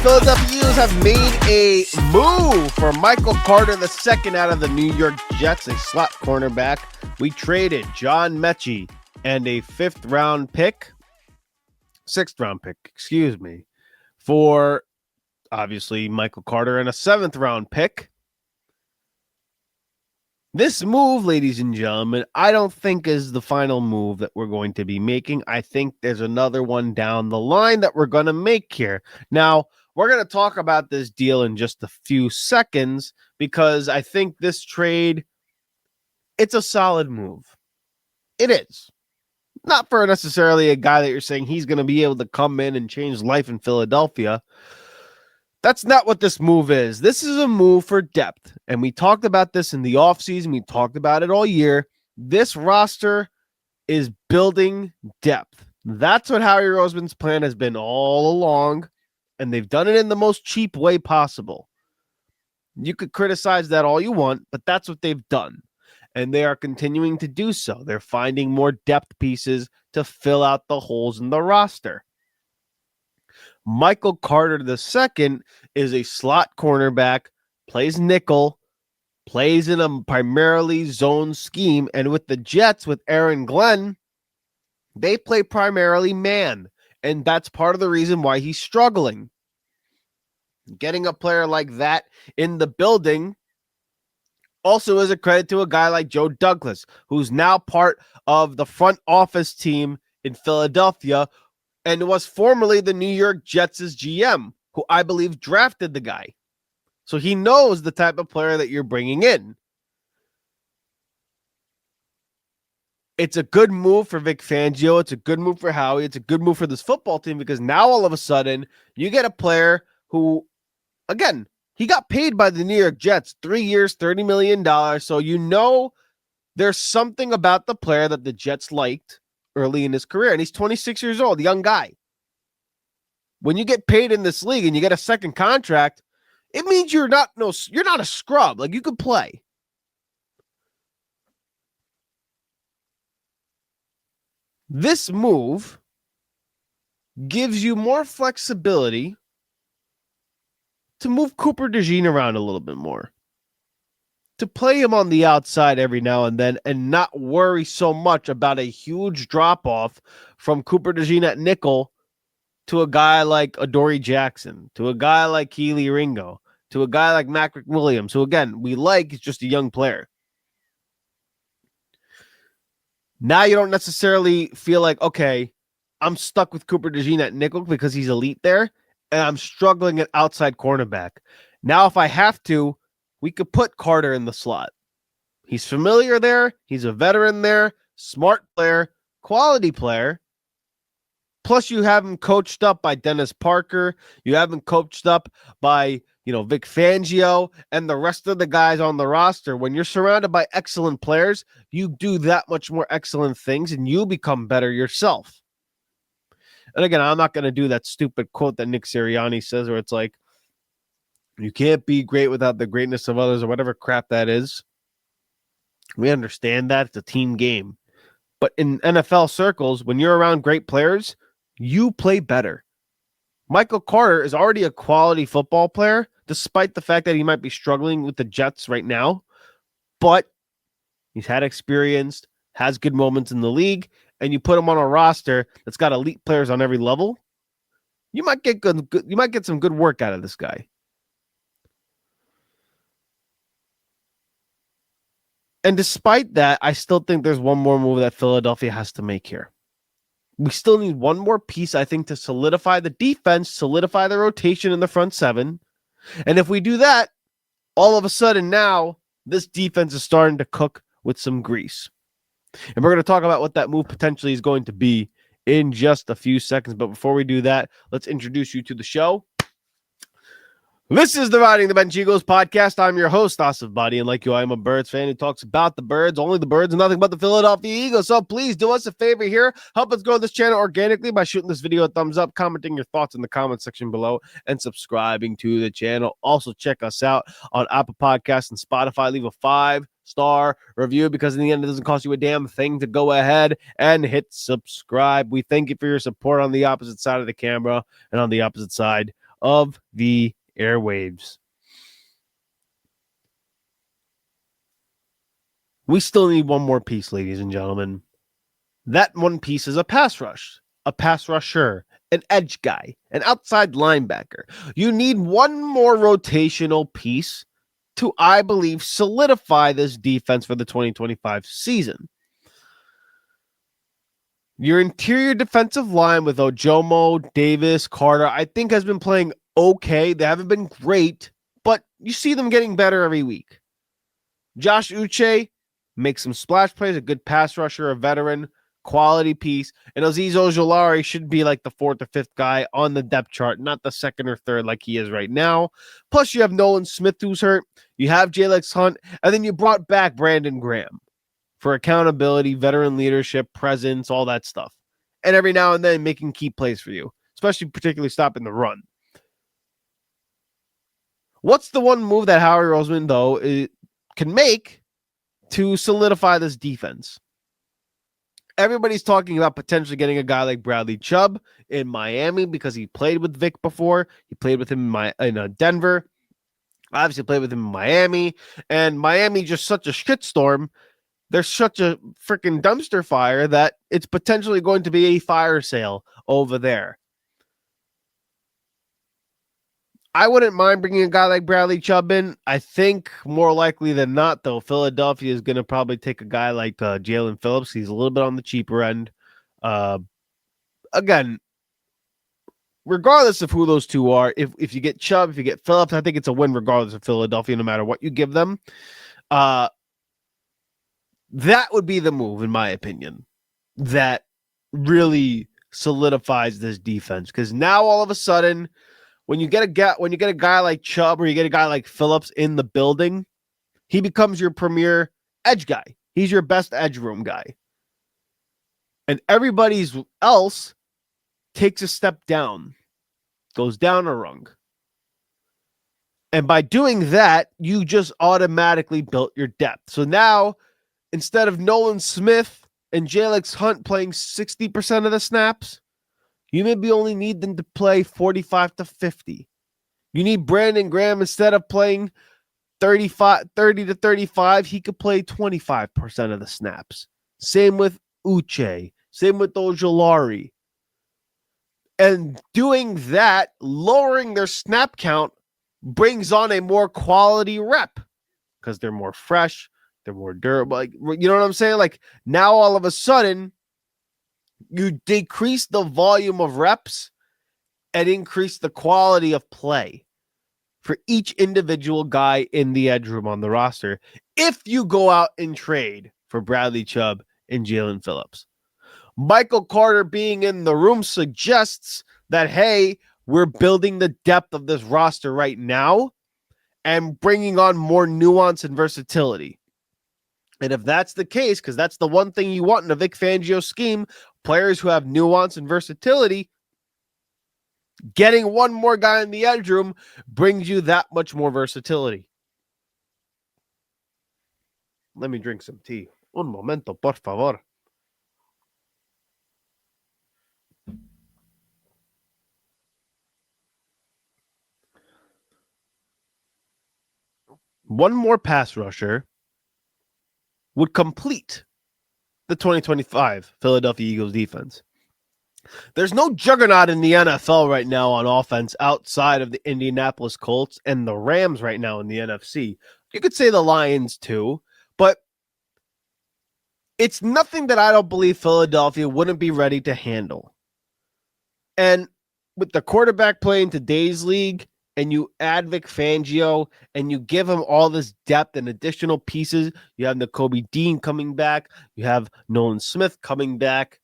Philadelphia Eagles have made a move for Michael Carter II out of the New York Jets, a slot cornerback. We traded John Mechie and a sixth round pick, for obviously Michael Carter and a 7th round pick. This move, ladies and gentlemen, I don't think is the final move that we're going to be making. I think there's another one down the line that we're going to make here. Now, we're going to talk about this deal in just a few seconds because I think this trade, it's a solid move. It is. Not for necessarily a guy that you're saying he's going to be able to come in and change life in Philadelphia. That's not what this move is. This is a move for depth. And we talked about this in the offseason. We talked about it all year. This roster is building depth. That's what Howie Roseman's plan has been all along. And they've done it in the most cheap way possible. You could criticize that all you want, but that's what they've done. And they are continuing to do so. They're finding more depth pieces to fill out the holes in the roster. Michael Carter II is a slot cornerback, plays nickel, plays in a primarily zone scheme. And with the Jets, with Aaron Glenn, they play primarily man. And that's part of the reason why he's struggling. Getting a player like that in the building also is a credit to a guy like Joe Douglas, who's now part of the front office team in Philadelphia, and was formerly the New York Jets' GM, who I believe drafted the guy. So he knows the type of player that you're bringing in. It's a good move for Vic Fangio. It's a good move for Howie. It's a good move for this football team because now all of a sudden you get a player who, again, he got paid by the New York Jets 3 years, $30 million. So you know there's something about the player that the Jets liked early in his career, and he's 26 years old, young guy. When you get paid in this league and you get a second contract, it means you're not a scrub. Like, you could play. This move gives you more flexibility to move Cooper DeJean around a little bit more, to play him on the outside every now and then and not worry so much about a huge drop-off from Cooper DeJean at nickel to a guy like Adoree Jackson, to a guy like Keely Ringo, to a guy like Mac McWilliams, who, again, we like, is just a young player. Now you don't necessarily feel like, okay, I'm stuck with Cooper DeJean at nickel because he's elite there, and I'm struggling at outside cornerback. Now if I have to, we could put Carter in the slot. He's familiar there. He's a veteran there. Smart player. Quality player. Plus, you have him coached up by Dennis Parker. You have him coached up by, Vic Fangio and the rest of the guys on the roster. When you're surrounded by excellent players, you do that much more excellent things and you become better yourself. And again, I'm not going to do that stupid quote that Nick Sirianni says where it's like, you can't be great without the greatness of others or whatever crap that is. We understand that. It's a team game. But in NFL circles, when you're around great players, you play better. Michael Carter is already a quality football player, despite the fact that he might be struggling with the Jets right now. But he's had experience, has good moments in the league, and you put him on a roster that's got elite players on every level, you might get you might get some good work out of this guy. And despite that, I still think there's one more move that Philadelphia has to make here. We still need one more piece, I think, to solidify the defense, solidify the rotation in the front seven. And if we do that, all of a sudden now, this defense is starting to cook with some grease. And we're going to talk about what that move potentially is going to be in just a few seconds. But before we do that, let's introduce you to the show. This is the Riding the Bench Eagles podcast. I'm your host, Asif Badi, and like you, I'm a Birds fan who talks about the Birds, only the Birds, and nothing but the Philadelphia Eagles. So please do us a favor here. Help us grow this channel organically by shooting this video a thumbs up, commenting your thoughts in the comment section below, and subscribing to the channel. Also, check us out on Apple Podcasts and Spotify. Leave a 5-star review because in the end, it doesn't cost you a damn thing to go ahead and hit subscribe. We thank you for your support on the opposite side of the camera and on the opposite side of the airwaves. We still need one more piece, ladies and gentlemen. That one piece is a pass rush, a pass rusher, an edge guy, an outside linebacker. You need one more rotational piece to, I believe, solidify this defense for the 2025 season. Your interior defensive line with Ojomo, Davis, Carter, I think has been playing okay. They haven't been great, but you see them getting better every week. Josh Uche makes some splash plays, a good pass rusher, a veteran, quality piece. And Azeez Ojulari should be like the fourth or fifth guy on the depth chart, not the second or third like he is right now. Plus, you have Nolan Smith who's hurt. You have Jaelan Hunt, and then you brought back Brandon Graham for accountability, veteran leadership, presence, all that stuff. And every now and then making key plays for you, especially particularly stopping the run. What's the one move that Howie Roseman, though, can make to solidify this defense? Everybody's talking about potentially getting a guy like Bradley Chubb in Miami because he played with Vic before. He played with him in Denver. Obviously played with him in Miami. And Miami just such a shitstorm. There's such a freaking dumpster fire that it's potentially going to be a fire sale over there. I wouldn't mind bringing a guy like Bradley Chubb in. I think more likely than not, though, Philadelphia is going to probably take a guy like Jaelan Phillips. He's a little bit on the cheaper end. Again, regardless of who those two are, if you get Chubb, if you get Phillips, I think it's a win regardless of Philadelphia, no matter what you give them. That would be the move, in my opinion, that really solidifies this defense. Because now all of a sudden, when you get a guy like Chubb or you get a guy like Phillips in the building, he becomes your premier edge guy. He's your best edge room guy. And everybody else takes a step down, goes down a rung. And by doing that, you just automatically built your depth. So now, instead of Nolan Smith and Jaelan Hunt playing 60% of the snaps, you maybe only need them to play 45 to 50. You need Brandon Graham, instead of playing 30 to 35, he could play 25% of the snaps. Same with Uche. Same with Ojulari. And doing that, lowering their snap count, brings on a more quality rep because they're more fresh, they're more durable. Like, you know what I'm saying? Like, now all of a sudden, you decrease the volume of reps and increase the quality of play for each individual guy in the edge room on the roster if you go out and trade for Bradley Chubb and Jaelan Phillips. Michael Carter being in the room suggests that, hey, we're building the depth of this roster right now and bringing on more nuance and versatility. And if that's the case, because that's the one thing you want in a Vic Fangio scheme, players who have nuance and versatility, getting one more guy in the edge room brings you that much more versatility. Let me drink some tea. Un momento, por favor. One more pass rusher would complete the 2025 Philadelphia Eagles defense. There's no juggernaut in the NFL right now on offense outside of the Indianapolis Colts and the Rams right now in the NFC. You could say the Lions too, but it's nothing that I don't believe Philadelphia wouldn't be ready to handle. And with the quarterback play in today's league, and you add Vic Fangio, and you give him all this depth and additional pieces, you have Cooper DeJean coming back, you have Nolan Smith coming back,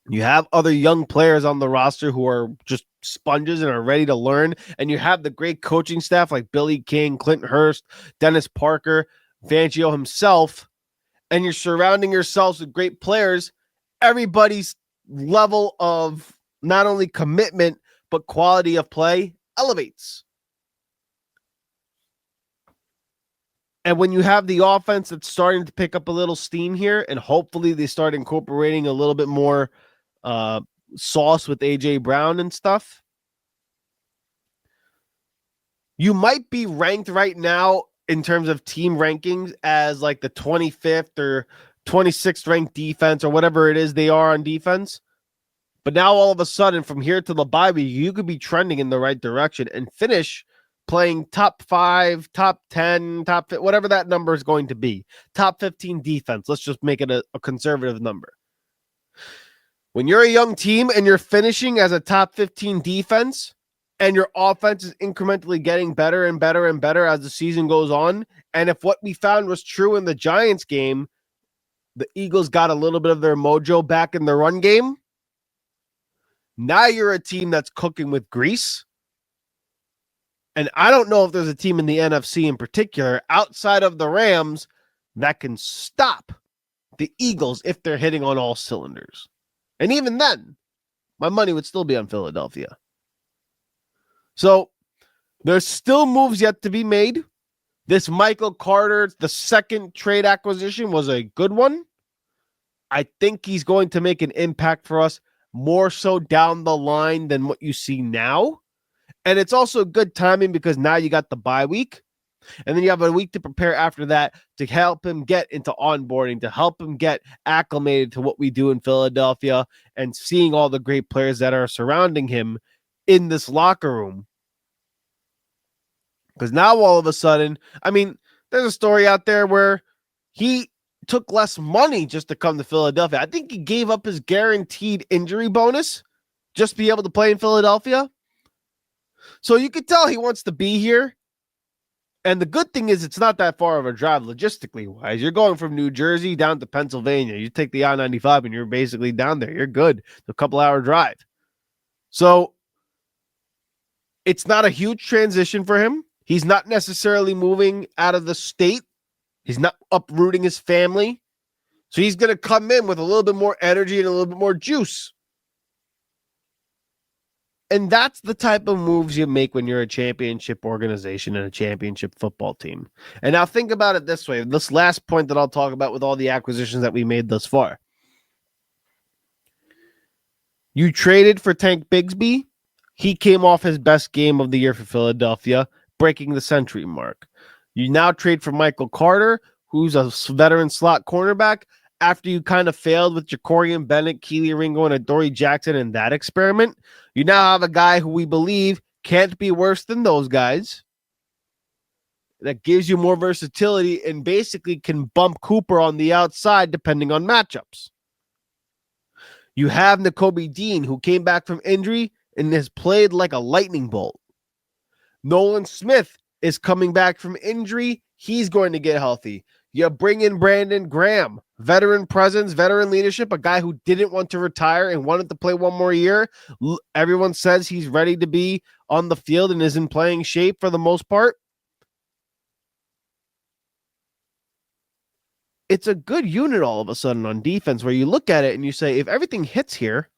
you have other young players on the roster who are just sponges and are ready to learn, and you have the great coaching staff like Billy King, Clint Hurst, Dennis Parker, Fangio himself, and you're surrounding yourselves with great players. Everybody's level of not only commitment, but quality of play elevates. And when you have the offense that's starting to pick up a little steam here, and hopefully they start incorporating a little bit more sauce with A.J. Brown and stuff, you might be ranked right now in terms of team rankings as like the 25th or 26th ranked defense or whatever it is they are on defense. But now all of a sudden, from here to the bye week, you could be trending in the right direction and finish playing top 5, top 10, whatever that number is going to be. Top 15 defense. Let's just make it a conservative number. When you're a young team and you're finishing as a top 15 defense and your offense is incrementally getting better and better and better as the season goes on, and if what we found was true in the Giants game, the Eagles got a little bit of their mojo back in the run game. Now you're a team that's cooking with grease. And I don't know if there's a team in the NFC in particular outside of the Rams that can stop the Eagles if they're hitting on all cylinders. And even then, my money would still be on Philadelphia. So there's still moves yet to be made. This Michael Carter, the second trade acquisition, was a good one. I think he's going to make an impact for us more so down the line than what you see now. And it's also good timing because now you got the bye week. And then you have a week to prepare after that to help him get into onboarding, to help him get acclimated to what we do in Philadelphia and seeing all the great players that are surrounding him in this locker room. Because now all of a sudden, I mean, there's a story out there where he took less money just to come to Philadelphia. I think he gave up his guaranteed injury bonus just to be able to play in Philadelphia. So you could tell he wants to be here. And the good thing is it's not that far of a drive logistically wise. You're going from New Jersey down to Pennsylvania. You take the I-95 and you're basically down there. You're good. It's a couple-hour drive. So it's not a huge transition for him. He's not necessarily moving out of the state. He's not uprooting his family. So he's going to come in with a little bit more energy and a little bit more juice. And that's the type of moves you make when you're a championship organization and a championship football team. And now think about it this way. This last point that I'll talk about with all the acquisitions that we made thus far. You traded for Tank Bigsby. He came off his best game of the year for Philadelphia, breaking the century mark. You now trade for Michael Carter, who's a veteran slot cornerback, after you kind of failed with Jacorian Bennett, Keely Ringo, and Adoree Jackson in that experiment. You now have a guy who we believe can't be worse than those guys. That gives you more versatility and basically can bump Cooper on the outside depending on matchups. You have Cooper DeJean, who came back from injury and has played like a lightning bolt. Nolan Smith is coming back from injury. He's going to get healthy. You bring in Brandon Graham, veteran presence, veteran leadership, a guy who didn't want to retire and wanted to play one more year. Everyone says he's ready to be on the field and is in playing shape for the most part. It's a good unit all of a sudden on defense where you look at it and you say, if everything hits here,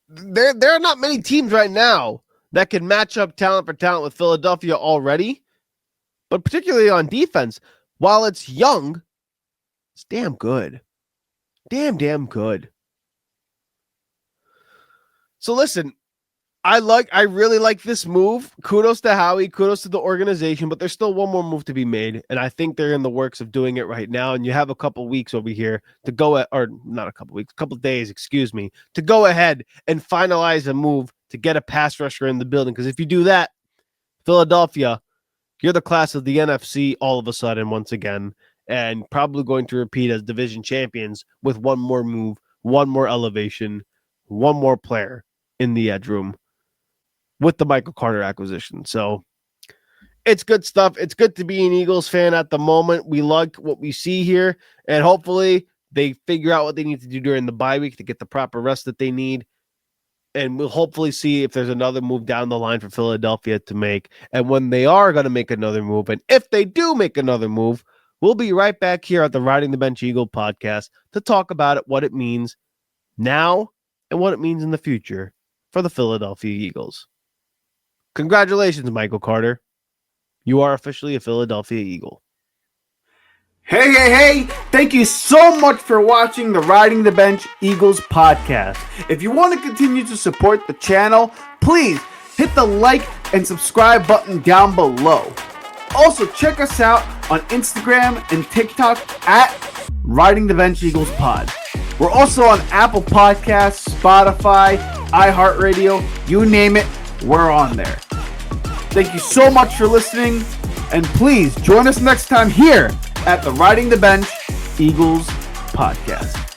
there are not many teams right now that can match up talent for talent with Philadelphia already. But particularly on defense, while it's young, it's damn good. Damn good. So listen, I really like this move. Kudos to Howie, kudos to the organization, but there's still one more move to be made, and I think they're in the works of doing it right now. And you have a couple weeks over here to go or not a couple weeks, a couple days, to go ahead and finalize a move to get a pass rusher in the building. Because if you do that, Philadelphia, you're the class of the NFC all of a sudden once again, and probably going to repeat as division champions with one more move, one more elevation, one more player in the edge room with the Michael Carter acquisition. So it's good stuff. It's good to be an Eagles fan at the moment. We like what we see here, and hopefully they figure out what they need to do during the bye week to get the proper rest that they need. And we'll hopefully see if there's another move down the line for Philadelphia to make. And when they are going to make another move, and if they do make another move, we'll be right back here at the Riding the Bench Eagle podcast to talk about it, what it means now and what it means in the future for the Philadelphia Eagles. Congratulations, Michael Carter. You are officially a Philadelphia Eagle. Hey, thank you so much for watching the Riding the Bench Eagles podcast. If you want to continue to support the channel, please hit hit the like and subscribe button down below. Also, check us out on Instagram and TikTok at Riding the Bench Eagles Pod. We're also on Apple Podcasts, Spotify, iHeartRadio, you name it, we're on there. Thank you so much for listening, and please join us next time here at the Riding the Bench Eagles Podcast.